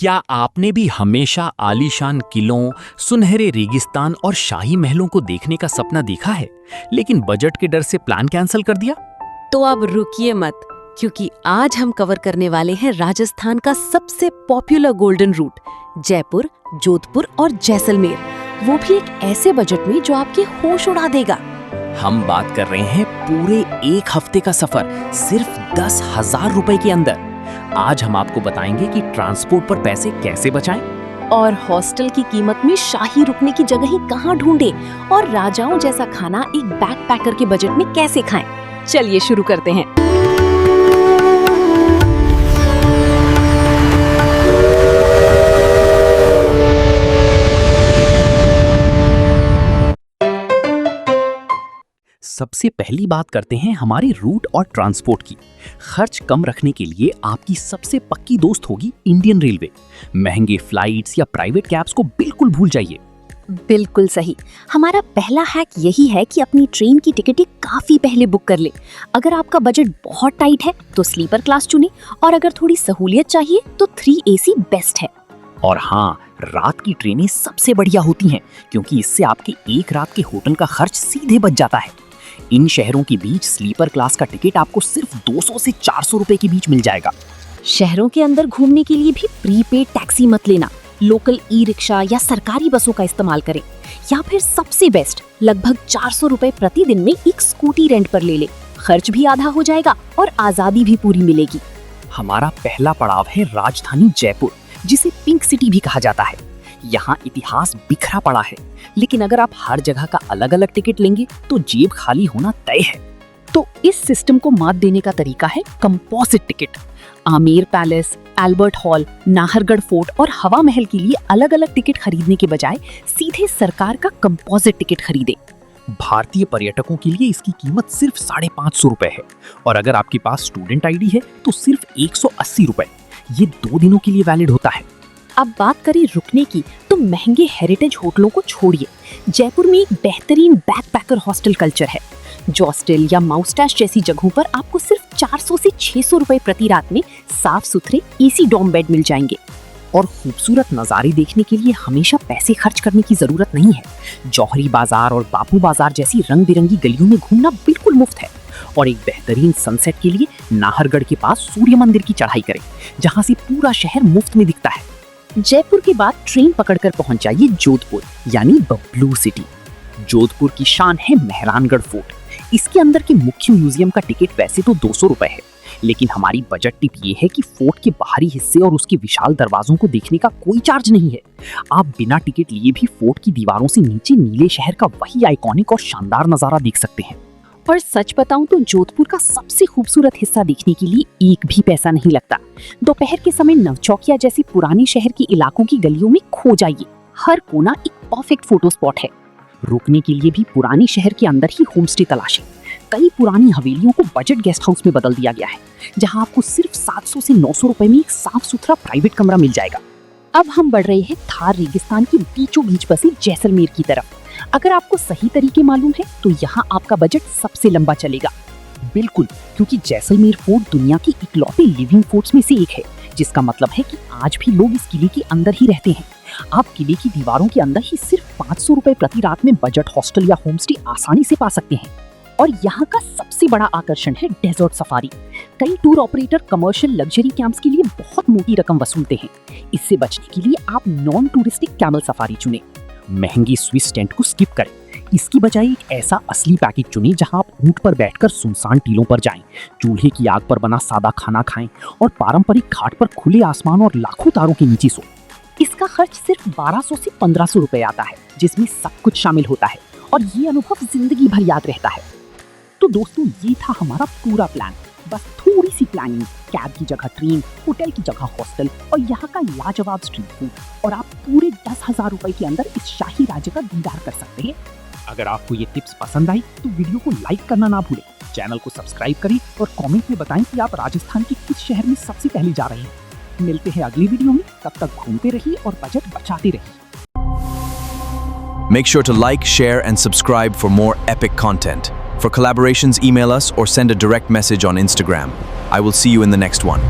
क्या आपने भी हमेशा आलीशान किलों, सुनहरे रेगिस्तान और शाही महलों को देखने का सपना देखा है, लेकिन बजट के डर से प्लान कैंसिल कर दिया? तो अब रुकिए मत, क्योंकि आज हम कवर करने वाले हैं राजस्थान का सबसे popular golden route, Jaipur, Jodhpur और जैसलमेर। वो भी एक ऐसे बजट में जो आपके होश उड़ा देगा। हम बात कर रहे हैं पूरे एक हफ्ते का सफर सिर्फ 10,000 रुपए के अंदर। आज हम आपको बताएंगे कि ट्रांसपोर्ट पर पैसे कैसे बचाएं और हॉस्टल की कीमत में शाही रुकने की जगह ही कहाँ ढूंढे और राजाओं जैसा खाना एक बैकपैकर के बजट में कैसे खाएं। चलिए शुरू करते हैं। सबसे पहली बात करते हैं हमारे रूट और ट्रांसपोर्ट की। खर्च कम रखने के लिए आपकी सबसे पक्की दोस्त होगी इंडियन रेलवे। महंगे फ्लाइट्स या प्राइवेट कैब्स को बिल्कुल भूल जाइए। बिल्कुल सही। हमारा पहला हैक यही है कि अपनी ट्रेन की टिकटें काफी पहले बुक कर ले। अगर आपका बजट बहुत टाइट है तो स्लीपर क्लास चुने, और अगर थोड़ी सहूलियत चाहिए तो 3AC बेस्ट है। और हाँ, रात की ट्रेनें सबसे बढ़िया होती हैं, क्योंकि इससे आपके एक रात के होटल का खर्च सीधे बच जाता है। इन शहरों के बीच स्लीपर क्लास का टिकट आपको सिर्फ 200 से 400 रुपए के बीच मिल जाएगा। शहरों के अंदर घूमने के लिए भी प्रीपेड टैक्सी मत लेना, लोकल ई-रिक्शा या सरकारी बसों का इस्तेमाल करें, या फिर सबसे बेस्ट लगभग 400 रुपए प्रतिदिन में एक स्कूटी रेंट पर ले ले। खर्च भी आधा हो जाएगा और आजादी भी पूरी मिलेगी। हमारा पहला पड़ाव है राजधानी जयपुर, जिसे पिंक सिटी भी कहा जाता है। यहाँ इतिहास बिखरा पड़ा है, लेकिन अगर आप हर जगह का अलग अलग टिकट लेंगे तो जेब खाली होना तय है। तो इस सिस्टम को मात देने का तरीका है composite ticket. Amer palace, Albert hall, Nahargarh fort और हवा महल के लिए अलग अलग टिकट खरीदने के बजाय सीधे सरकार का कंपोजिट टिकट खरीदें। भारतीय पर्यटकों के लिए इसकी कीमत सिर्फ 550 रुपए है, और अगर आपके पास स्टूडेंट आईडी है तो सिर्फ 180 रुपए। ये 2 दिनों के लिए वैलिड होता है। अब बात करें रुकने की, तो महंगे हेरिटेज होटलों को छोड़िए। जयपुर में एक बेहतरीन बैकपैकर हॉस्टल कल्चर है। जॉस्टल या माउस्टैश जैसी जगहों पर आपको सिर्फ 400 से 600 रुपए प्रति रात में साफ सुथरे AC डॉर्म बेड मिल जाएंगे। और खूबसूरत नज़ारे देखने के लिए हमेशा पैसे खर्च करने की जरूरत नहीं है। जौहरी बाजार और बापू बाजार जैसी रंग बिरंगी गलियों में घूमना बिल्कुल मुफ्त है। और एक बेहतरीन सनसेट के लिए नाहरगढ़ के पास सूर्य मंदिर की चढ़ाई करें, जहां से पूरा शहर मुफ्त में दिखता है। जयपुर के बाद ट्रेन पकड़कर पहुंच जाइए जोधपुर, यानी ब्लू सिटी। जोधपुर की शान है मेहरानगढ़ फोर्ट। इसके अंदर के मुख्य म्यूजियम का टिकट वैसे तो 200 रुपए है, लेकिन हमारी बजट टिप ये है कि फोर्ट के बाहरी हिस्से और उसके विशाल दरवाजों को देखने का कोई चार्ज नहीं है। आप बिना टिकट लिए भी फोर्ट की दीवारों से नीचे नीले शहर का वही आइकॉनिक और शानदार नजारा देख सकते हैं। और सच बताऊं तो जोधपुर का सबसे खूबसूरत हिस्सा देखने के लिए एक भी पैसा नहीं लगता। दोपहर के समय नवचौकिया जैसी पुरानी शहर के इलाकों की गलियों में खो जाइए। हर कोना एक परफेक्ट फोटो स्पॉट है। रुकने के लिए भी पुरानी शहर के अंदर ही होमस्टे तलाशें। कई पुरानी हवेलियों को बजट गेस्ट हाउस में बदल दिया गया है, जहां आपको सिर्फ 700 से 900 रुपए में एक साफ सुथरा प्राइवेट कमरा मिल जाएगा। अब हम बढ़ रहे हैं थार रेगिस्तान की बीचों बीच बसे जैसलमेर की तरफ। अगर आपको सही तरीके मालूम है तो यहाँ आपका बजट सबसे लंबा चलेगा। बिल्कुल, क्योंकि जैसलमेर फोर्ट दुनिया की इकलौते लिविंग फोर्ट्स में से एक है, जिसका मतलब है कि आज भी लोग इस किले के अंदर ही रहते हैं। आप किले की दीवारों के अंदर ही सिर्फ 500 रुपए प्रति रात में बजट हॉस्टल या होमस्टे आसानी से पा सकते हैं। और यहाँ का सबसे बड़ा आकर्षण है डेजर्ट सफारी। कई tour operator commercial luxury camps के लिए बहुत मोटी रकम वसूलते हैं। इससे बचने के लिए आप नॉन टूरिस्टिक कैमल सफारी चुने। महंगी स्विस टेंट को स्किप करें। इसकी बजाय एक ऐसा असली पैकेज चुनें जहां आप ऊंट पर बैठकर सुनसान टीलों पर जाएं, चूल्हे की आग पर बना सादा खाना खाएं और पारंपरिक घाट पर खुले आसमान और लाखों तारों के नीचे सोएं। इसका खर्च सिर्फ 1200 से 1500 रुपए आता है, जिसमें सब कुछ शामिल होता है और ये अनुभव जिंदगी भर याद रहता है। तो दोस्तों, ये था हमारा पूरा प्लान। बस थोड़ी सी प्लानिंग, कैब की जगह ट्रेन, होटल की जगह हॉस्टल और यहाँ का लाजवाब स्ट्रीट फूड, और आप पूरे 10,000 रुपए के अंदर इस शाही राज्य का दीदार कर सकते हैं। अगर आपको ये टिप्स पसंद आई तो वीडियो को लाइक करना ना भूलें, चैनल को सब्सक्राइब करें और कमेंट में बताएं कि आप राजस्थान के किस शहर में सबसे पहले जा रहे हैं। मिलते हैं अगली वीडियो में, तब तक घूमते रहिए और बजट बचाते रहिए। Make sure to like, share and subscribe for more epic content. For collaborations, email us or send a direct message on Instagram. I will see you in the next one.